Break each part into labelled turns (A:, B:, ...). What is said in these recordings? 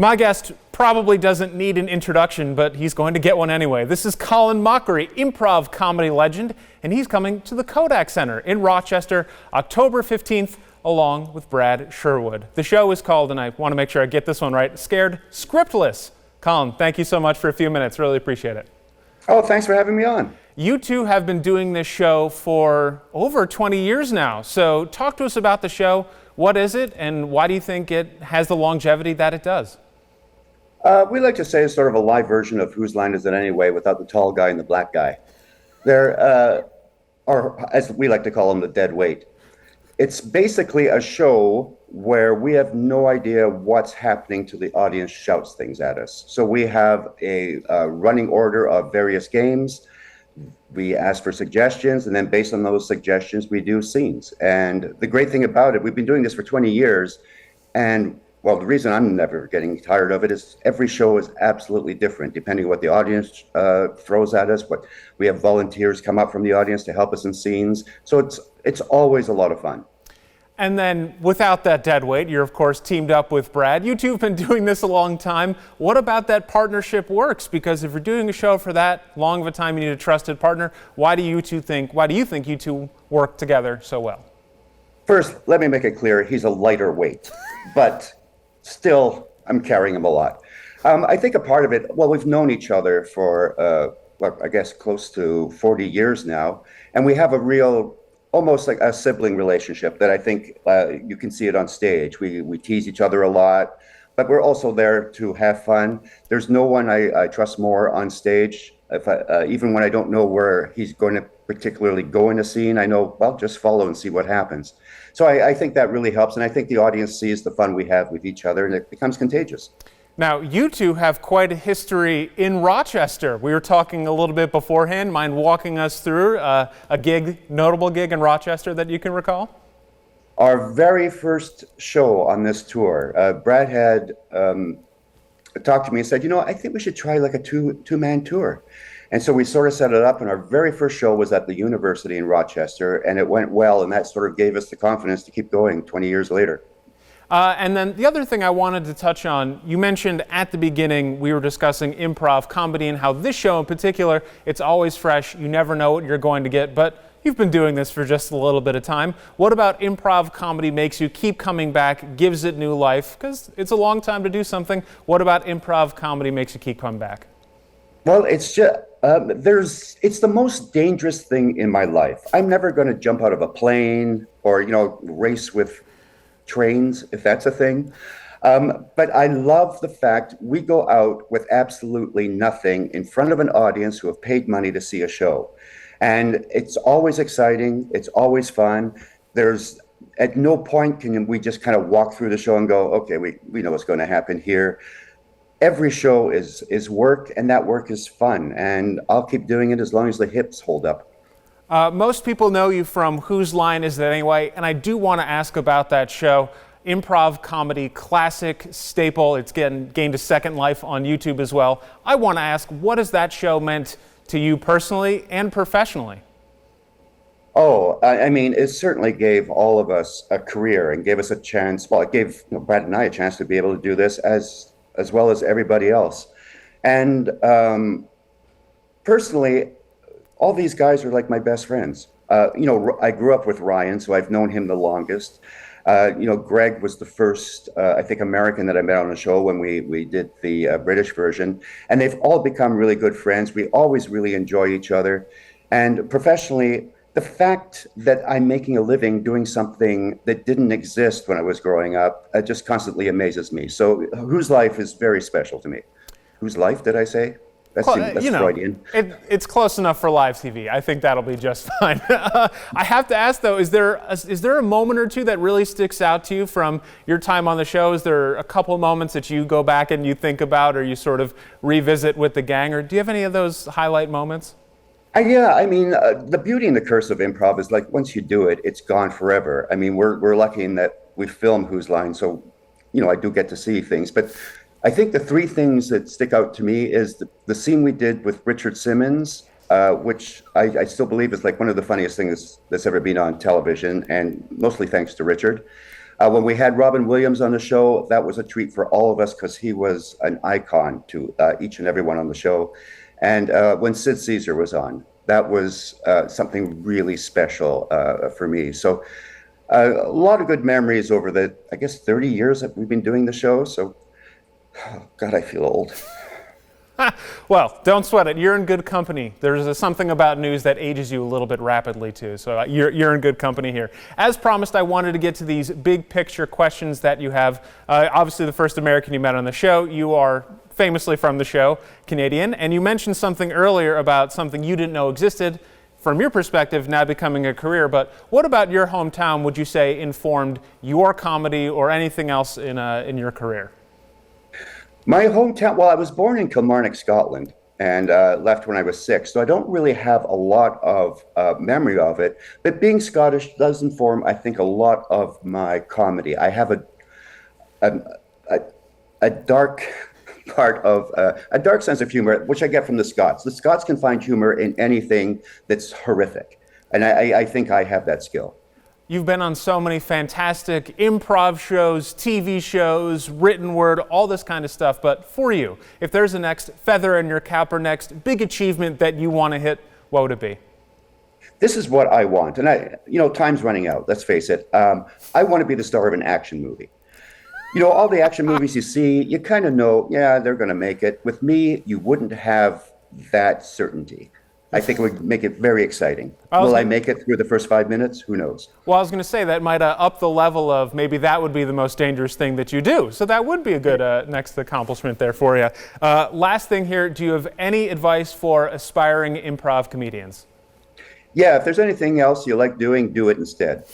A: My guest probably doesn't need an introduction, but he's going to get one anyway. This is Colin Mochrie, improv comedy legend, and he's coming to the Kodak Center in Rochester, October 15th, along with Brad Sherwood. The show is called, and I want to make sure I get this one right, Scriptless. Colin, thank you so much for a few minutes. Really appreciate it.
B: Oh, thanks for having me on.
A: You two have been doing this show for over 20 years now. So talk to us about the show. What is it, and why do you think it has the longevity that it does?
B: We like to say it's sort of a live version of Whose Line Is It Anyway without the tall guy and the black guy. They're, or as we like to call them, the dead weight. It's basically a show where we have no idea what's happening till the audience shouts things at us. So we have a running order of various games. We ask for suggestions, and then based on those suggestions, we do scenes. And the great thing about it, we've been doing this for 20 years, and well, the reason I'm never getting tired of it is every show is absolutely different, depending on what the audience throws at us. What we have volunteers come up from the audience to help us in scenes, so it's always a lot of fun.
A: And then, without that dead weight, you're of course teamed up with Brad. You two have been doing this a long time. What about that partnership works? Because if you're doing a show for that long of a time, you need a trusted partner. Why do you think you two work together so well?
B: First, let me make it clear, he's a lighter weight, but still, I'm carrying him a lot. I think a part of it, well, we've known each other for, I guess, close to 40 years now, and we have a real, almost like a sibling relationship that I think you can see it on stage. We tease each other a lot, but we're also there to have fun. There's no one I trust more on stage. Even when I don't know where he's going to particularly go in a scene, I know, well, just follow and see what happens. So I think that really helps, and I think the audience sees the fun we have with each other, and it becomes contagious.
A: Now, you two have quite a history in Rochester. We were talking a little bit beforehand. Mind walking us through a notable gig in Rochester that you can recall?
B: Our very first show on this tour, Brad had talked to me and said, I think we should try like a two-man tour. And so we sort of set it up, and our very first show was at the university in Rochester, and it went well, and that sort of gave us the confidence to keep going 20 years later.
A: And then the other thing I wanted to touch on, you mentioned at the beginning, we were discussing improv comedy and how this show in particular, it's always fresh, you never know what you're going to get, but you've been doing this for just a little bit of time. What about improv comedy makes you keep coming back, gives it new life? Because it's a long time to do something. What about improv comedy makes you keep coming back?
B: Well, it's just, it's the most dangerous thing in my life. I'm never going to jump out of a plane or, race with trains, if that's a thing. But I love the fact we go out with absolutely nothing in front of an audience who have paid money to see a show. And it's always exciting. It's always fun. At no point can we just kind of walk through the show and go, okay, we know what's going to happen here. Every show is work, and that work is fun, and I'll keep doing it as long as the hips hold up.
A: Most people know you from Whose Line Is It Anyway? And I do want to ask about that show. Improv comedy, classic staple. It's gained a second life on YouTube as well. I want to ask, what has that show meant to you personally and professionally?
B: Oh, I mean, it certainly gave all of us a career and gave us a chance. Well, it gave Brad and I a chance to be able to do this as well as everybody else. And personally, all these guys are like my best friends. I grew up with Ryan, so I've known him the longest. Greg was the first, I think, American that I met on a show when we did the British version. And they've all become really good friends. We always really enjoy each other. And professionally, the fact that I'm making a living doing something that didn't exist when I was growing up just constantly amazes me. So Whose Life is very special to me. Whose Life, did I say? That's Freudian.
A: It's close enough for live TV. I think that'll be just fine. I have to ask, though, is there a moment or two that really sticks out to you from your time on the show? Is there a couple of moments that you go back and you think about or you sort of revisit with the gang? Or do you have any of those highlight moments?
B: Yeah, I mean, the beauty and the curse of improv is like once you do it, it's gone forever. I mean, we're lucky in that we film Whose Line, so I do get to see things. But I think the three things that stick out to me is the scene we did with Richard Simmons, which I still believe is like one of the funniest things that's ever been on television, and mostly thanks to Richard. When we had Robin Williams on the show, that was a treat for all of us because he was an icon to each and everyone on the show. And when Sid Caesar was on, that was something really special for me. So a lot of good memories over the, I guess, 30 years that we've been doing the show. So, oh, God, I feel old.
A: Well, don't sweat it. You're in good company. There's something about news that ages you a little bit rapidly, too. So you're in good company here. As promised, I wanted to get to these big picture questions that you have. Obviously, the first American you met on the show. You are famously from the show, Canadian. And you mentioned something earlier about something you didn't know existed. From your perspective, now becoming a career. But what about your hometown would you say informed your comedy or anything else in your career?
B: My hometown, well, I was born in Kilmarnock, Scotland, and left when I was 6. So I don't really have a lot of memory of it. But being Scottish does inform, I think, a lot of my comedy. I have a dark part of a dark sense of humor, which I get from the Scots. The Scots can find humor in anything that's horrific. And I think I have that skill.
A: You've been on so many fantastic improv shows, TV shows, written word, all this kind of stuff. But for you, if there's a next feather in your cap or next big achievement that you want to hit, what would it be?
B: This is what I want. And time's running out, let's face it. I want to be the star of an action movie. All the action movies you see, you kind of know, yeah, they're going to make it. With me, you wouldn't have that certainty. I think it would make it very exciting. Will I make it through the first 5 minutes? Who knows?
A: Well, I was going to say that might up the level of maybe that would be the most dangerous thing that you do. So that would be a good next accomplishment there for you. Last thing here, do you have any advice for aspiring improv comedians?
B: Yeah, if there's anything else you like doing, do it instead.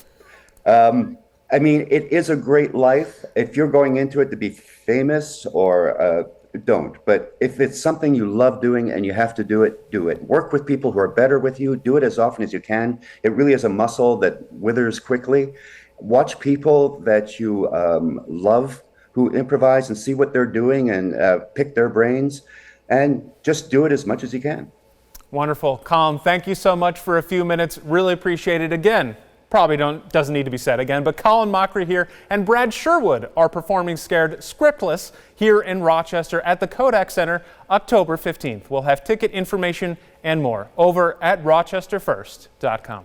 B: It is a great life. If you're going into it to be famous or don't. But if it's something you love doing and you have to do it, do it. Work with people who are better with you. Do it as often as you can. It really is a muscle that withers quickly. Watch people that you love who improvise and see what they're doing and pick their brains and just do it as much as you can.
A: Wonderful. Colin, thank you so much for a few minutes. Really appreciate it again. Probably doesn't need to be said again, but Colin Mochrie here and Brad Sherwood are performing Scared Scriptless here in Rochester at the Kodak Center, October 15th. We'll have ticket information and more over at rochesterfirst.com.